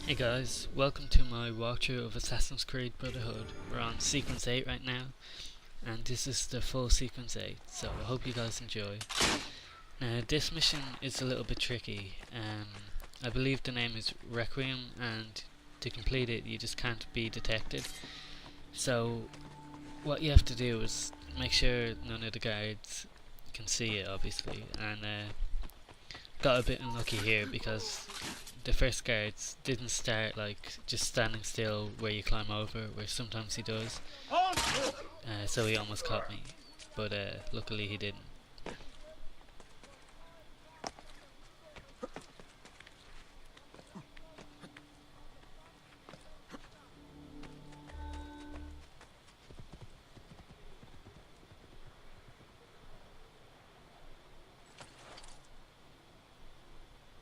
Hey guys, welcome to my walkthrough of Assassin's Creed Brotherhood. We're on sequence 8 right now, and this is the full sequence 8, so I hope you guys enjoy. Now this mission is a little bit tricky. I believe the name is Requiem, and to complete it you just can't be detected. So what you have to do is make sure none of the guards can see it, obviously, and got a bit unlucky here because the first guards didn't start like just standing still where you climb over, where sometimes he does. So he almost caught me, but luckily he didn't.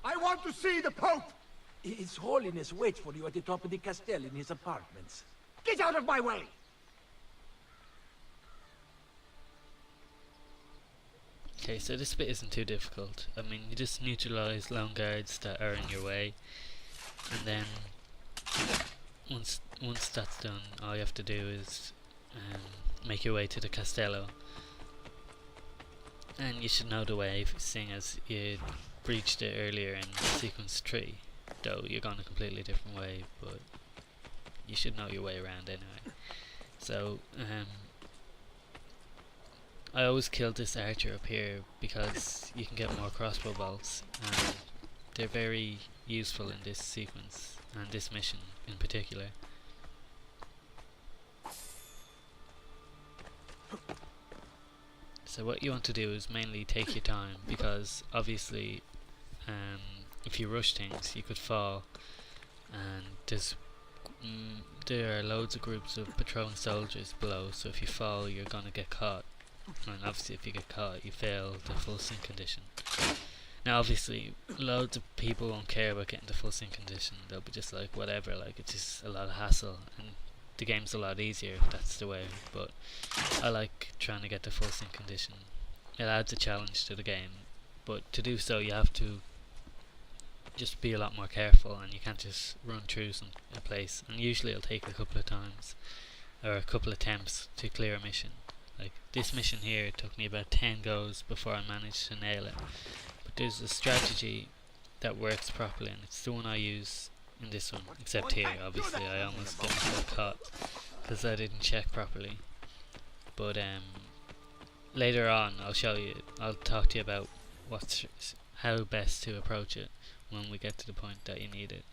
I want to see the Pope! His Holiness waits for you at the top of the castle in his apartments. Get out of my way! Okay, so this bit isn't too difficult. I mean, you just neutralize lone guards that are in your way, and then once that's done, all you have to do is make your way to the castello. And you should know the way, seeing as you breached it earlier in sequence 3. Though you're going a completely different way, but you should know your way around anyway. So, I always killed this archer up here because you can get more crossbow bolts, and they're very useful in this sequence, and this mission in particular. So what you want to do is mainly take your time, because obviously if you rush things you could fall, and there are loads of groups of patrolling soldiers below, so if you fall you're gonna get caught, and obviously if you get caught you fail the full sync condition. Now obviously loads of people won't care about getting the full sync condition, they'll be just like whatever, like it's just a lot of hassle and the game's a lot easier if that's the way, but I like trying to get the full sync condition. It adds a challenge to the game, but to do so you have to just be a lot more careful, and you can't just run through a place, and usually it'll take a couple of times or a couple of attempts to clear a mission. Like this mission here took me about 10 goes before I managed to nail it, but there's a strategy that works properly, and it's the one I use in this one, except here obviously I almost got myself caught because I didn't check properly. But later on I'll talk to you about how best to approach it when we get to the point that you need it.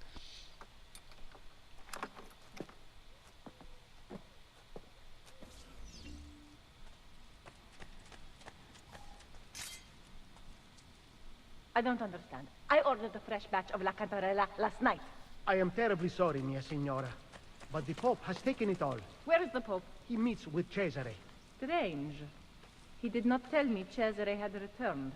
I don't understand. I ordered a fresh batch of La Cantarella last night. I am terribly sorry, mia signora, but the Pope has taken it all. Where is the Pope? He meets with Cesare. Strange. He did not tell me Cesare had returned.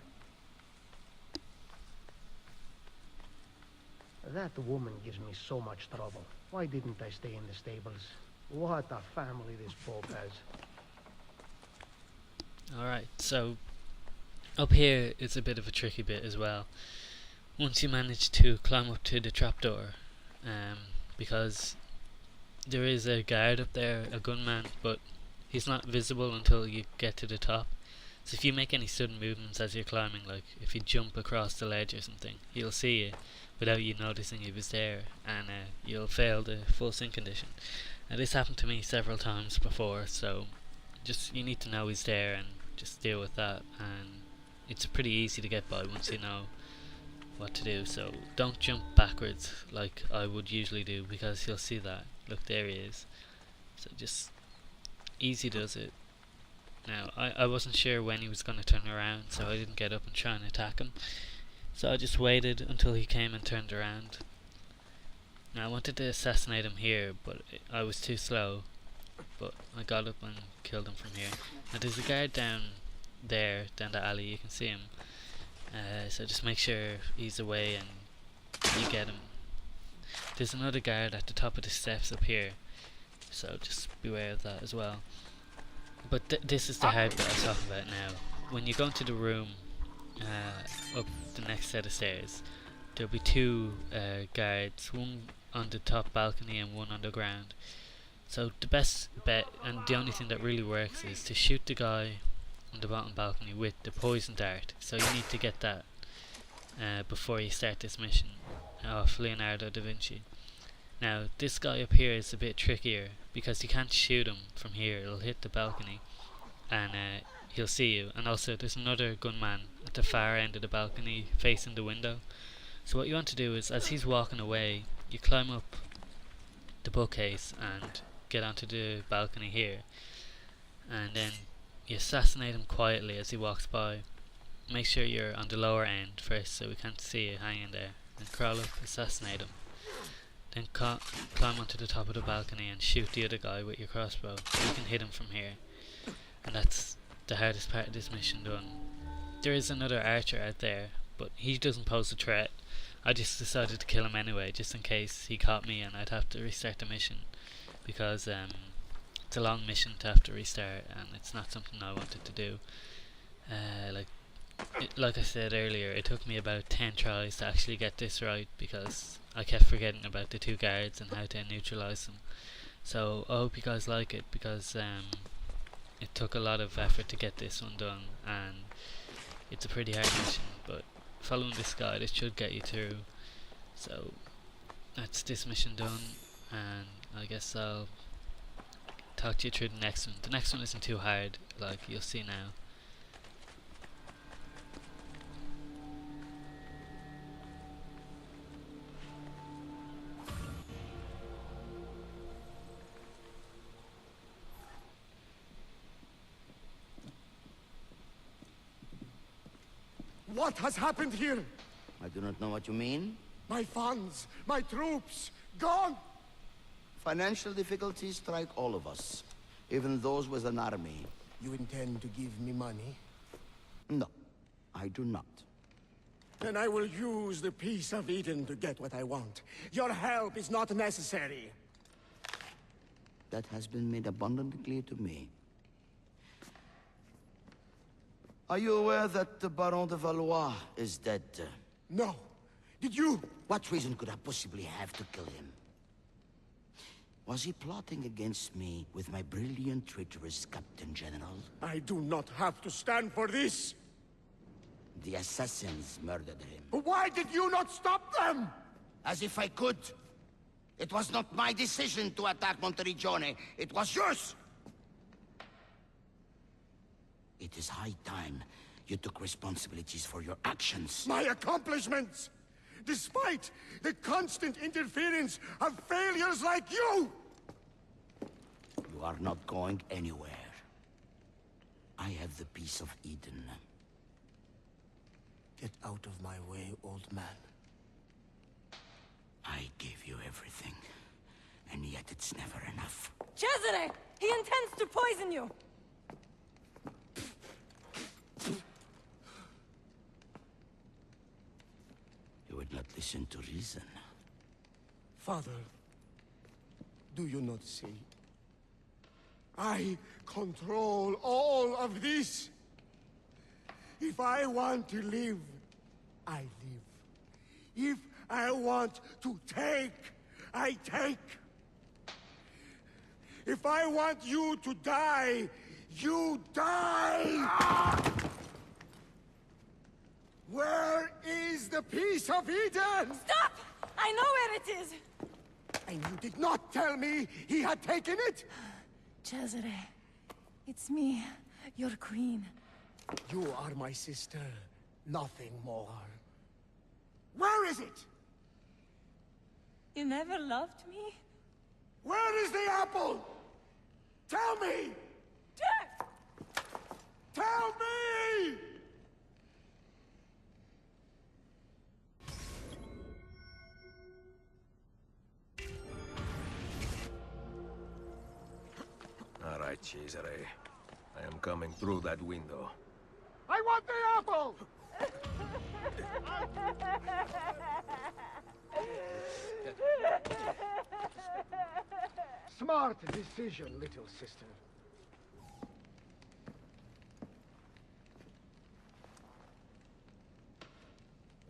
That woman gives me so much trouble. Why didn't I stay in the stables? What a family this Pope has. Alright, so up here is a bit of a tricky bit as well. Once you manage to climb up to the trapdoor, because there is a guard up there, a gunman, but he's not visible until you get to the top. So if you make any sudden movements as you're climbing, like if you jump across the ledge or something, he'll see you without you noticing he was there, and you'll fail the full sync condition. Now this happened to me several times before, so just you need to know he's there and just deal with that, and it's pretty easy to get by once you know what to do. So don't jump backwards like I would usually do, because he'll see that. Look, there he is. So just easy does it. Now I wasn't sure when he was going to turn around, so I didn't get up and try and attack him, so I just waited until he came and turned around. Now I wanted to assassinate him here, but I was too slow, but I got up and killed him from here. Now there's a guard down there, down the alley, you can see him, so just make sure he's away and you get him. There's another guard at the top of the steps up here, so just beware of that as well. But this is the hard bit I'm talking about now. When you go into the room up the next set of stairs, there'll be two guards, one on the top balcony and one on the ground. So the best bet, and the only thing that really works, is to shoot the guy on the bottom balcony with the poison dart. So you need to get that before you start this mission of Leonardo da Vinci. Now this guy up here is a bit trickier because you can't shoot him from here. It'll hit the balcony and he'll see you. And also there's another gunman at the far end of the balcony facing the window. So what you want to do is, as he's walking away, you climb up the bookcase and get onto the balcony here, and then you assassinate him quietly as he walks by. Make sure you're on the lower end first so we can't see you hanging there, and crawl up, assassinate him. Then climb onto the top of the balcony and shoot the other guy with your crossbow. You can hit him from here, and that's the hardest part of this mission done. There is another archer out there, but he doesn't pose a threat. I just decided to kill him anyway, just in case he caught me and I'd have to restart the mission, because it's a long mission to have to restart and it's not something I wanted to do. Like I said earlier, it took me about 10 tries to actually get this right, because I kept forgetting about the two guards and how to neutralize them. So I hope you guys like it, because it took a lot of effort to get this one done, and it's a pretty hard mission, but following this guide it should get you through. So that's this mission done, and I guess I'll talk to you through the next one. The next one isn't too hard, like you'll see now. What has happened here? I do not know what you mean. My funds, my troops, gone! Financial difficulties strike all of us, even those with an army. You intend to give me money? No, I do not. Then I will use the piece of Eden to get what I want. Your help is not necessary. That has been made abundantly clear to me. Are you aware that the Baron de Valois is dead? No. Did you? What reason could I possibly have to kill him? Was he plotting against me with my brilliant, traitorous Captain General? I do not have to stand for this. The assassins murdered him. But why did you not stop them? As if I could. It was not my decision to attack Monteriggione. It was yours! It is high time you took responsibilities for your actions. My accomplishments! Despite the constant interference of failures like you! You are not going anywhere. I have the piece of Eden. Get out of my way, old man. I gave you everything, and yet it's never enough. Cesare! He intends to poison you! You would not listen to reason. Father, do you not see? I control all of this. If I want to live, I live. If I want to take, I take. If I want you to die, you die! Where is the piece of Eden? Stop! I know where it is! And you did not tell me he had taken it? Cesare, it's me, your queen. You are my sister, nothing more. Where is it? You never loved me? Where is the apple? Tell me! Tell me! All right, Cesare. I am coming through that window. I want the apple! Smart decision, little sister.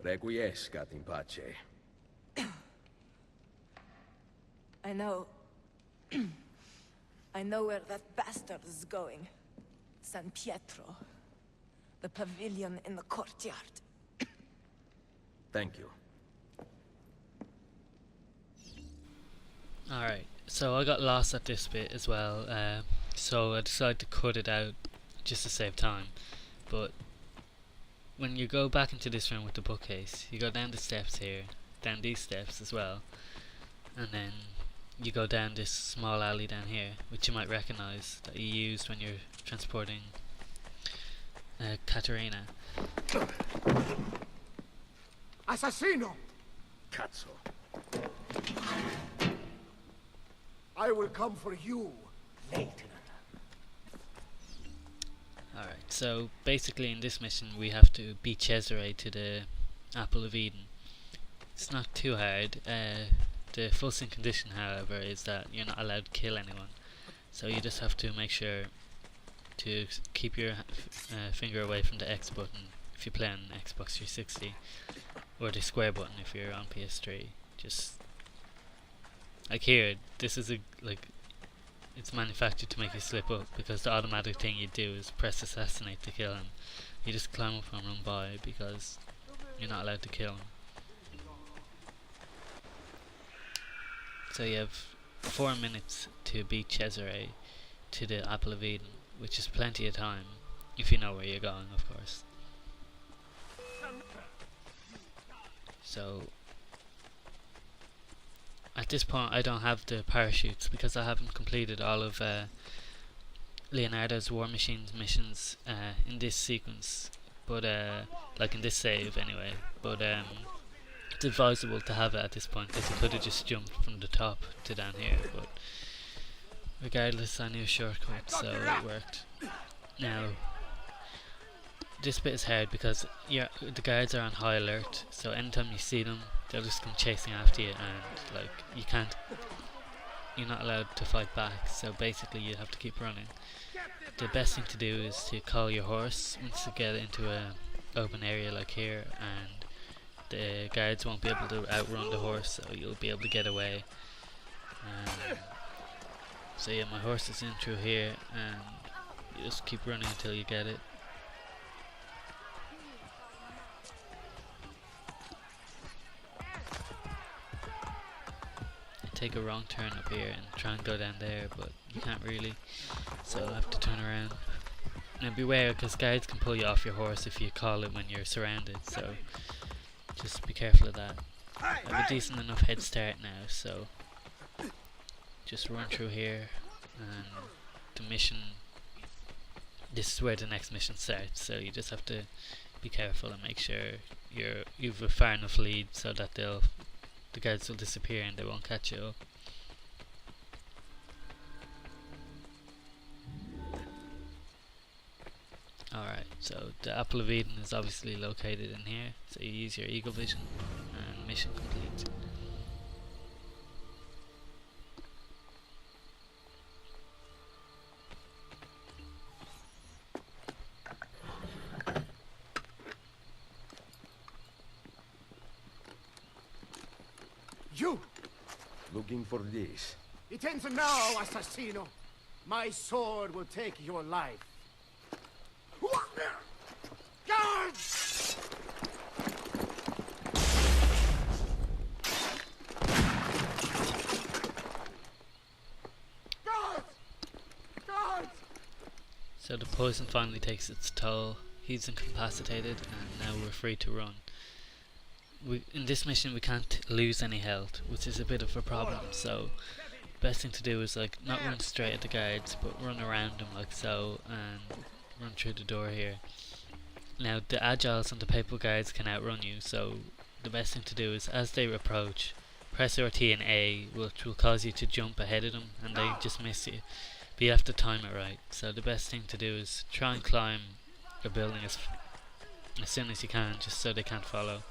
Requiescat in pace. I know... I know where that bastard is going. San Pietro. The pavilion in the courtyard. Thank you. Alright, so I got lost at this bit as well, so I decided to cut it out just to save time. But when you go back into this room with the bookcase, you go down the steps here, down these steps as well, and then you go down this small alley down here, which you might recognize that you used when you're transporting Katerina. Assassino! Cazzo. I will come for you later. Alright, so basically in this mission we have to beat Cesare to the Apple of Eden. It's not too hard. The full-sim condition, however, is that you're not allowed to kill anyone. So you just have to make sure to keep your finger away from the X button if you play on Xbox 360, or the square button if you're on PS3. Just like here, this is it's manufactured to make you slip up, because the automatic thing you do is press assassinate to kill him. You just climb up and run by because you're not allowed to kill him. So you have 4 minutes to beat Cesare to the Apple of Eden, which is plenty of time if you know where you're going, of course. So at this point I don't have the parachutes because I haven't completed all of Leonardo's War Machines missions in this sequence, but like in this save anyway, but it's advisable to have it at this point because I could have just jumped from the top to down here, but regardless I knew a shortcut, so it worked. Now this bit is hard because the guards are on high alert, so anytime you see them they'll just come chasing after you, and like you're not allowed to fight back, so basically you have to keep running. The best thing to do is to call your horse once you get into a open area like here, and the guards won't be able to outrun the horse, so you'll be able to get away. So yeah, my horse is in through here, and you just keep running until you get it. Take a wrong turn up here and try and go down there, but you can't really, so I'll have to turn around. Now beware, because guards can pull you off your horse if you call it when you're surrounded, so just be careful of that. I have a decent enough head start now, so just run through here, and the mission, this is where the next mission starts, so you just have to be careful and make sure you've a far enough lead so that the guards will disappear and they won't catch you up. Alright, so the Apple of Eden is obviously located in here, so you use your eagle vision and mission complete. You! Looking for this. It ends now, Assassino. My sword will take your life. Guards! Guards! Guards! So the poison finally takes its toll, he's incapacitated, and now we're free to run. In this mission we can't lose any health, which is a bit of a problem, so best thing to do is like not run straight at the guards, but run around them like so, and run through the door here. Now the agiles and the papal guards can outrun you, so the best thing to do is as they approach, press RT and A, which will cause you to jump ahead of them, and they just miss you. But you have to time it right, so the best thing to do is try and climb a building as soon as you can, just so they can't follow.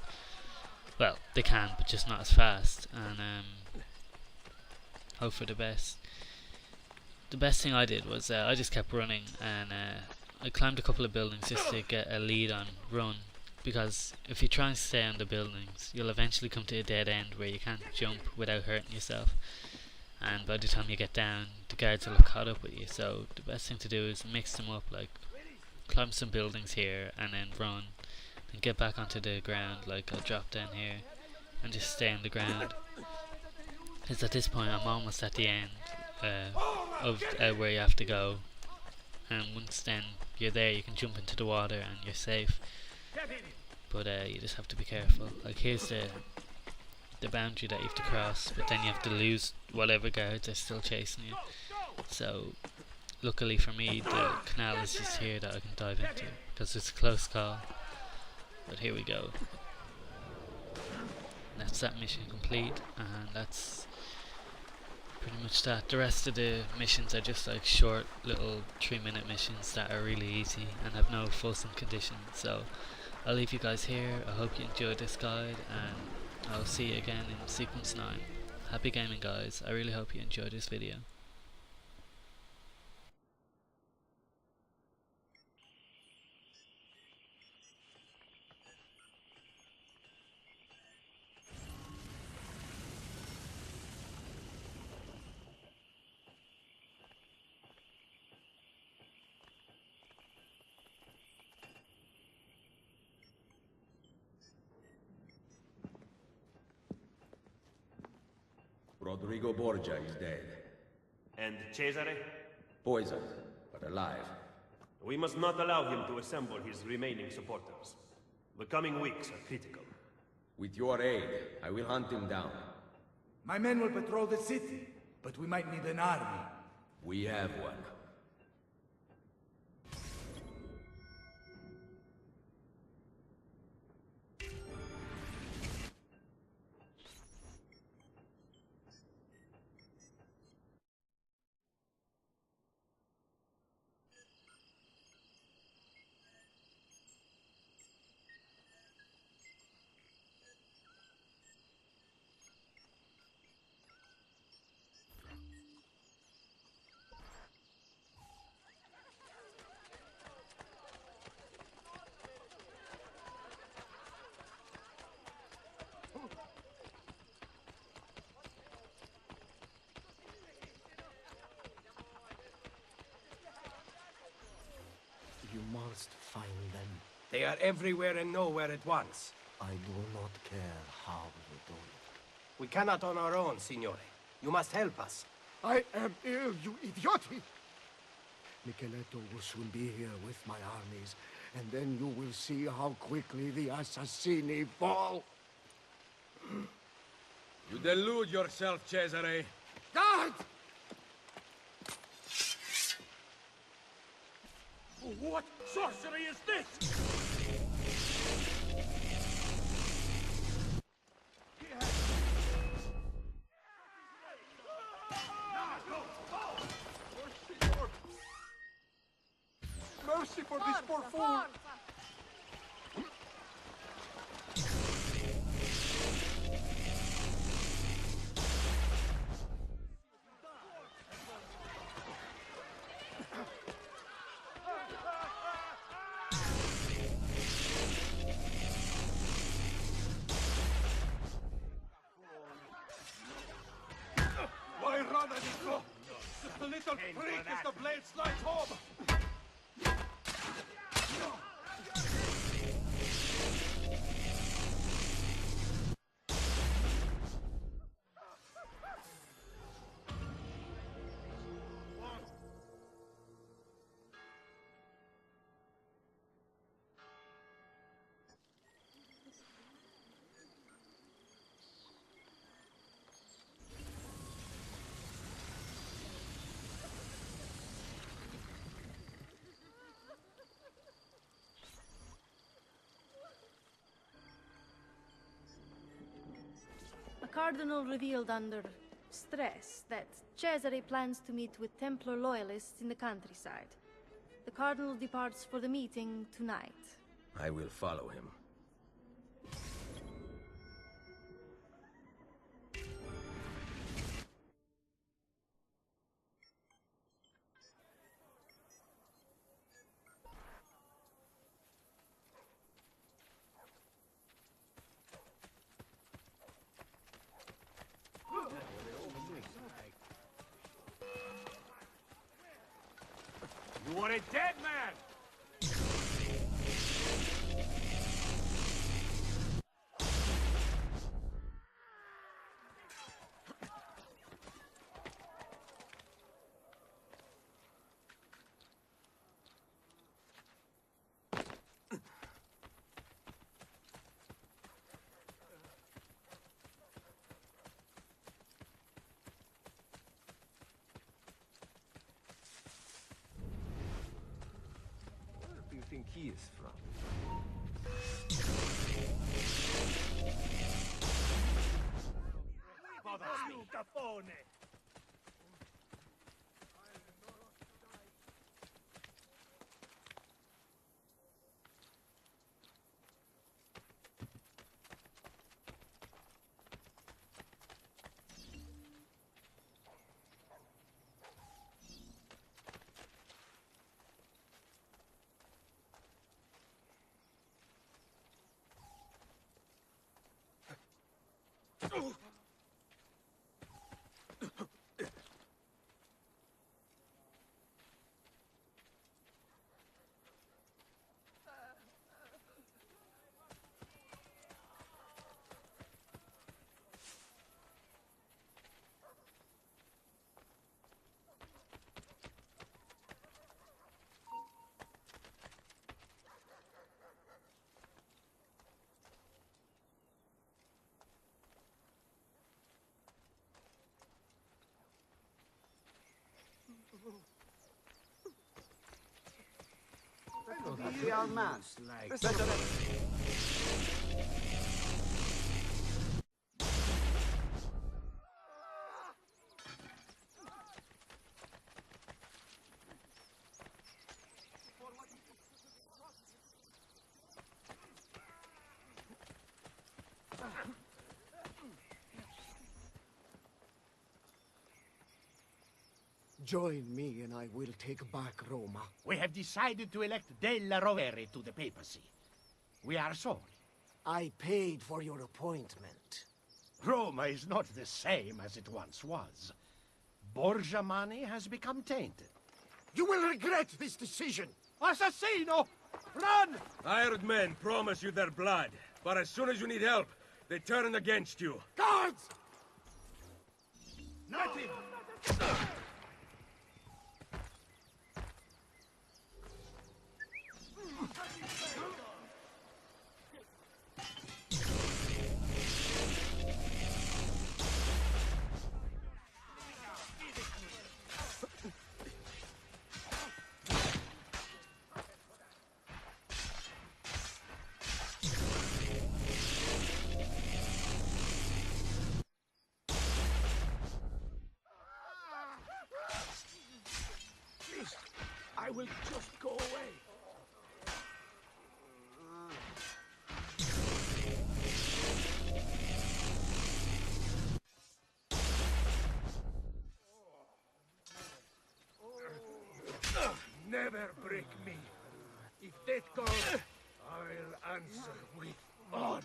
Well, they can, but just not as fast, and hope for the best. The best thing I did was I just kept running, and I climbed a couple of buildings just to get a lead on run, because if you try and stay on the buildings, you'll eventually come to a dead end where you can't jump without hurting yourself, and by the time you get down, the guards will have caught up with you. So the best thing to do is mix them up, like climb some buildings here and then run, and get back onto the ground. Like I'll drop down here and just stay on the ground, because at this point I'm almost at the end of where you have to go, and once then you're there, you can jump into the water and you're safe. But you just have to be careful. Like here's the boundary that you have to cross, but then you have to lose whatever guards are still chasing you. So luckily for me, the canal is just here that I can dive into, because it's a close call. But here we go. That's that mission complete, and that's pretty much that. The rest of the missions are just like short little 3-minute missions that are really easy and have no fulsome conditions. So I'll leave you guys here. I hope you enjoyed this guide, and I'll see you again in sequence 9. Happy gaming, guys. I really hope you enjoyed this video. Rodrigo Borgia is dead. And Cesare? Poisoned, but alive. We must not allow him to assemble his remaining supporters. The coming weeks are critical. With your aid, I will hunt him down. My men will patrol the city, but we might need an army. We have one. You must find them. They are everywhere and nowhere at once. I do not care how you do it. We cannot on our own, Signore. You must help us. I am ill, you idiot! Micheletto will soon be here with my armies, and then you will see how quickly the Assassini fall. You delude yourself, Cesare. God! What sorcery is this? Mercy for this poor fool! Why run, Amico? The little freak is the blade slides home! The Cardinal revealed under stress that Cesare plans to meet with Templar loyalists in the countryside. The Cardinal departs for the meeting tonight. I will follow him. You are a dead man! Where do you think he is from? You Capone! The old man. Join me and I will take back Roma. We have decided to elect Della Rovere to the papacy. We are sorry. I paid for your appointment. Roma is not the same as it once was. Borgia money has become tainted. You will regret this decision! Assassino! Run! Hired men promise you their blood, but as soon as you need help, they turn against you. Guards! Nothing! I will just go away. Never break me. If that goes, I'll answer with honor.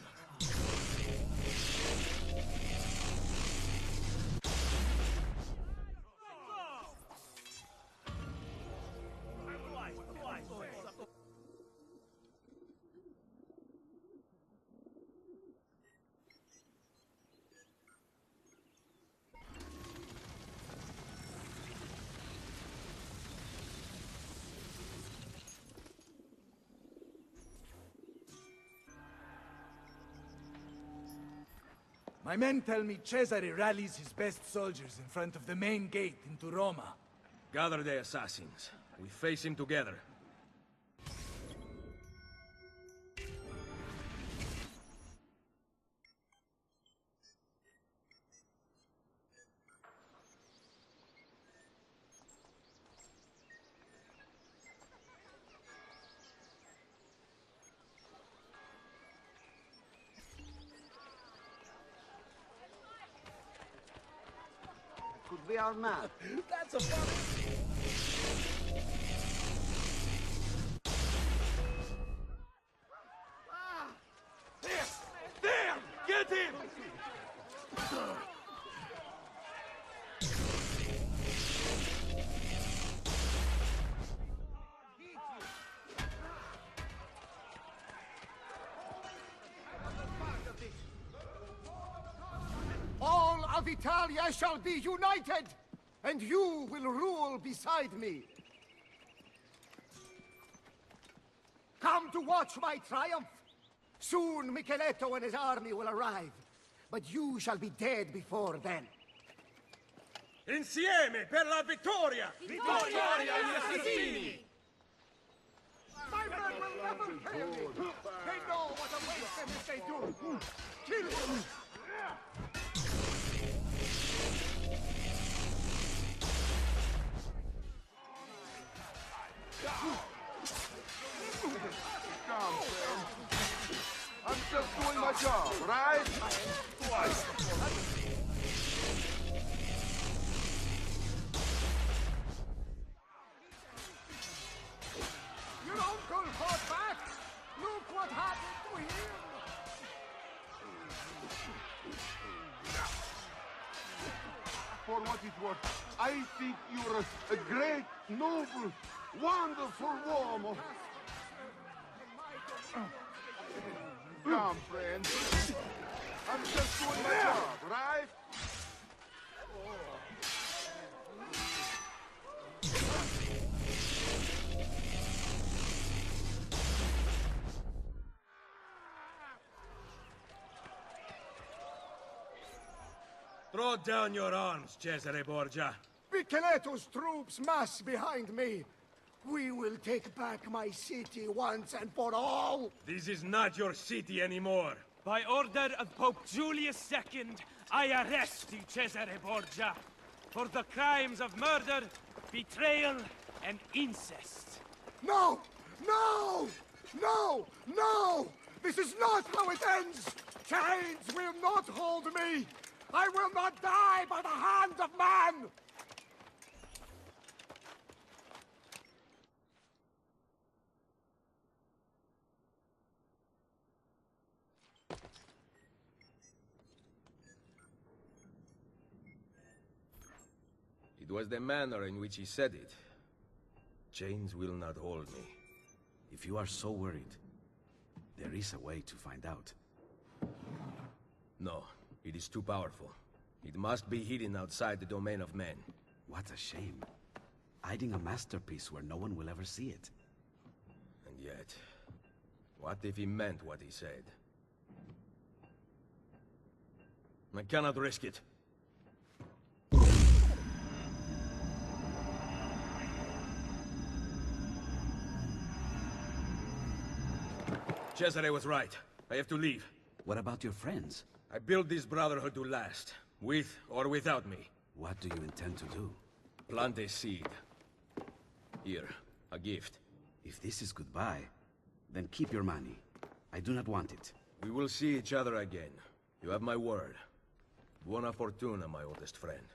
My men tell me Cesare rallies his best soldiers in front of the main gate into Roma. Gather the assassins. We face him together. Could be our man. That's a fun. There! Get him! of Italia shall be united, and you will rule beside me. Come to watch my triumph. Soon Micheletto and his army will arrive, but you shall be dead before then. Insieme per la vittoria! Vittoria agli assassini! My men will never fail me! They know what awaits them if they do! Kill them! Come, friend. I'm just doing my job, right? Your uncle fought back! Look what happened to him! For what it's worth, I think you're a great, noble, wonderful woman. Come, friend. I'm just doing my job, right? Throw down your arms, Cesare Borgia. Micheletto's troops mass behind me. We will take back my city once and for all. This is not your city anymore. By order of Pope Julius II, I arrest you, Cesare Borgia, for the crimes of murder, betrayal, and incest. No! No! No! No! This is not how it ends! Chains will not hold me! I will not die by the hand of man! It was the manner in which he said it. Chains will not hold me. If you are so worried, there is a way to find out. No, it is too powerful. It must be hidden outside the domain of men. What a shame. Hiding a masterpiece where no one will ever see it. And yet, what if he meant what he said? I cannot risk it. Cesare was right. I have to leave. What about your friends? I built this Brotherhood to last, with or without me. What do you intend to do? Plant a seed. Here, a gift. If this is goodbye, then keep your money. I do not want it. We will see each other again. You have my word. Buona fortuna, my oldest friend.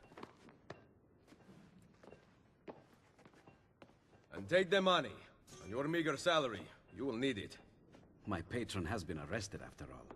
And take the money. On your meager salary, you will need it. My patron has been arrested after all.